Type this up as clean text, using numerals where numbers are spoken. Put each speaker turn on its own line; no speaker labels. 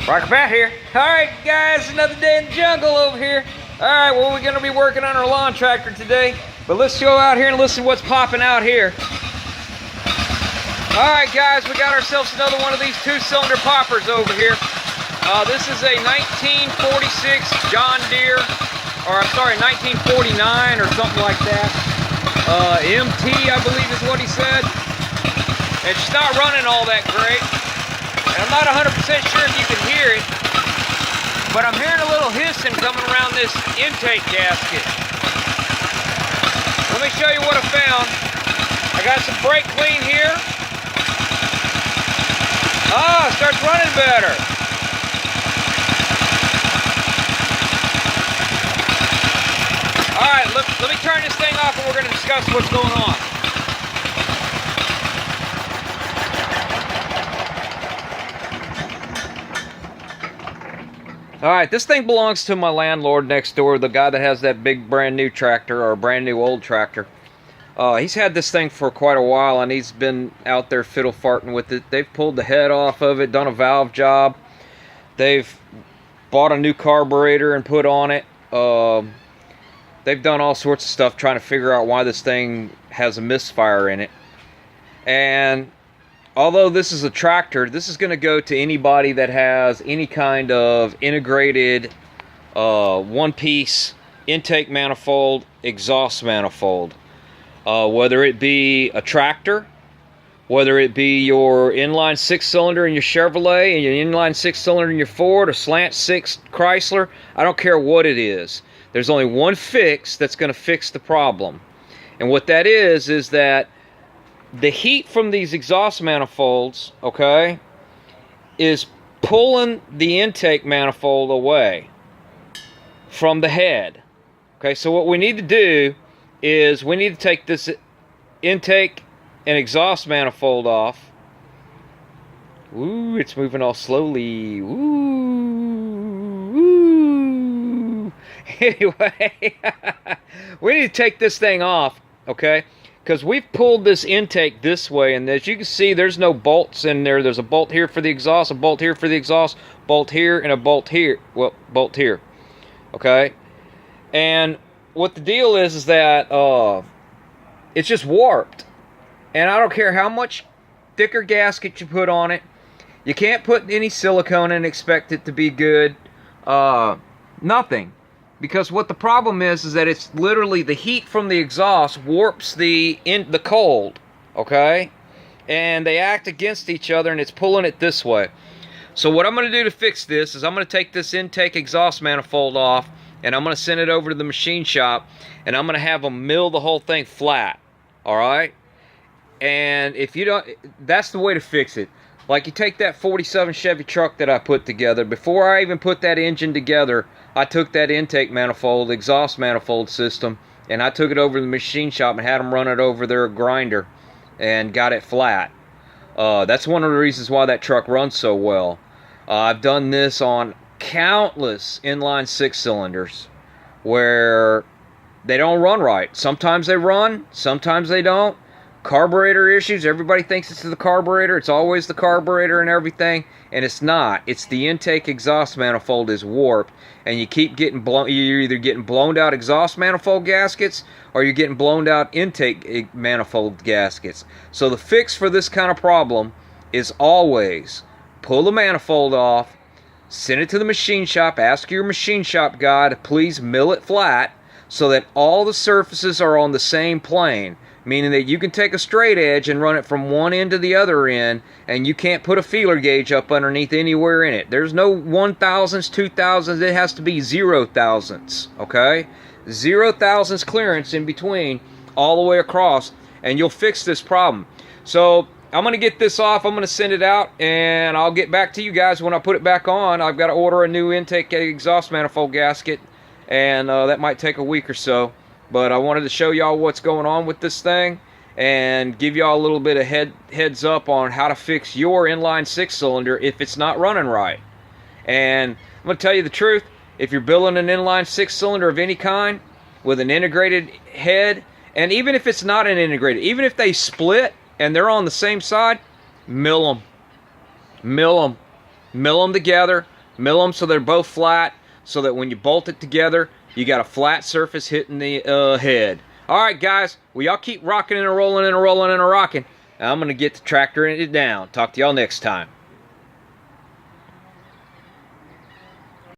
Rocker Pat here. Alright guys, another day in the jungle over here. Alright, well we're going to be working on our lawn tractor today. But let's go out here and listen to what's popping out here. Alright guys, we got ourselves another one of these two-cylinder poppers over here. This is a 1946 John Deere, or I'm sorry, 1949 or something like that. MT, I believe is what he said. It's not running all that great. And I'm not 100% sure if you can hear it, but I'm hearing a little hissing coming around this intake gasket. Let me show you what I found. I got some brake clean here. Ah, it starts running better. Alright, let me turn this thing off and we're going to discuss what's going on. Alright, this thing belongs to my landlord next door, the guy that has that big brand new tractor, or brand new old tractor. He's had this thing for quite a while and he's been out there fiddle farting with it. They've pulled the head off of it, done a valve job. They've bought a new carburetor and put on it. They've done all sorts of stuff trying to figure out why this thing has a misfire in it. And although this is a tractor, this is going to go to anybody that has any kind of integrated one-piece intake manifold, exhaust manifold. Whether it be a tractor, whether it be your inline six-cylinder in your Chevrolet, and your inline six-cylinder in your Ford, or slant six Chrysler, I don't care what it is. There's only one fix that's going to fix the problem. And what that is that the heat from these exhaust manifolds, okay, is pulling the intake manifold away from the head. Okay, so what we need to do is we need to take this intake and exhaust manifold off. Ooh, it's moving all slowly. Ooh, ooh. Anyway, we need to take this thing off, okay? Because we've pulled this intake this way, and as you can see, there's no bolts in there. There's a bolt here for the exhaust, a bolt here for the exhaust, bolt here, and a bolt here. Well, bolt here, okay? And what the deal is that it's just warped. And I don't care how much thicker gasket you put on it. You can't put any silicone and expect it to be good. Nothing. Because what the problem is that it's literally the heat from the exhaust warps the cold, okay? And they act against each other and it's pulling it this way. So what I'm going to do to fix this is I'm going to take this intake exhaust manifold off and I'm going to send it over to the machine shop and I'm going to have them mill the whole thing flat, all right? And if you don't, that's the way to fix it. Like you take that 47 Chevy truck that I put together, before I even put that engine together, I took that intake manifold, exhaust manifold system, and I took it over to the machine shop and had them run it over their grinder and got it flat. That's one of the reasons why that truck runs so well. I've done this on countless inline six-cylinders where they don't run right. Sometimes they run, sometimes they don't. Carburetor issues, everybody thinks it's the carburetor. It's always the carburetor and everything, and it's not. It's the intake exhaust manifold is warped, and you keep getting blown. You're either getting blown out exhaust manifold gaskets or you're getting blown out intake manifold gaskets. So the fix for this kind of problem is always pull the manifold off, send it to the machine shop, ask your machine shop guy to please mill it flat so that all the surfaces are on the same plane. Meaning that you can take a straight edge and run it from one end to the other end, and you can't put a feeler gauge up underneath anywhere in it. There's no 1,000s, 2,000s, it has to be 0,000s, okay? 0,000s clearance in between all the way across, and you'll fix this problem. So I'm going to get this off, I'm going to send it out, and I'll get back to you guys when I put it back on. I've got to order a new intake exhaust manifold gasket, and that might take a week or so. But I wanted to show y'all what's going on with this thing and give y'all a little bit of heads up on how to fix your inline six-cylinder if it's not running right. And I'm going to tell you the truth, if you're building an inline six-cylinder of any kind with an integrated head, and even if it's not an integrated, even if they split and they're on the same side, mill them. Mill them together. Mill them so they're both flat, so that when you bolt it together, you got a flat surface hitting the head. All right, guys. Well, y'all keep rocking and rolling and rolling and rocking. I'm going to get the tractor down. Talk to y'all next time.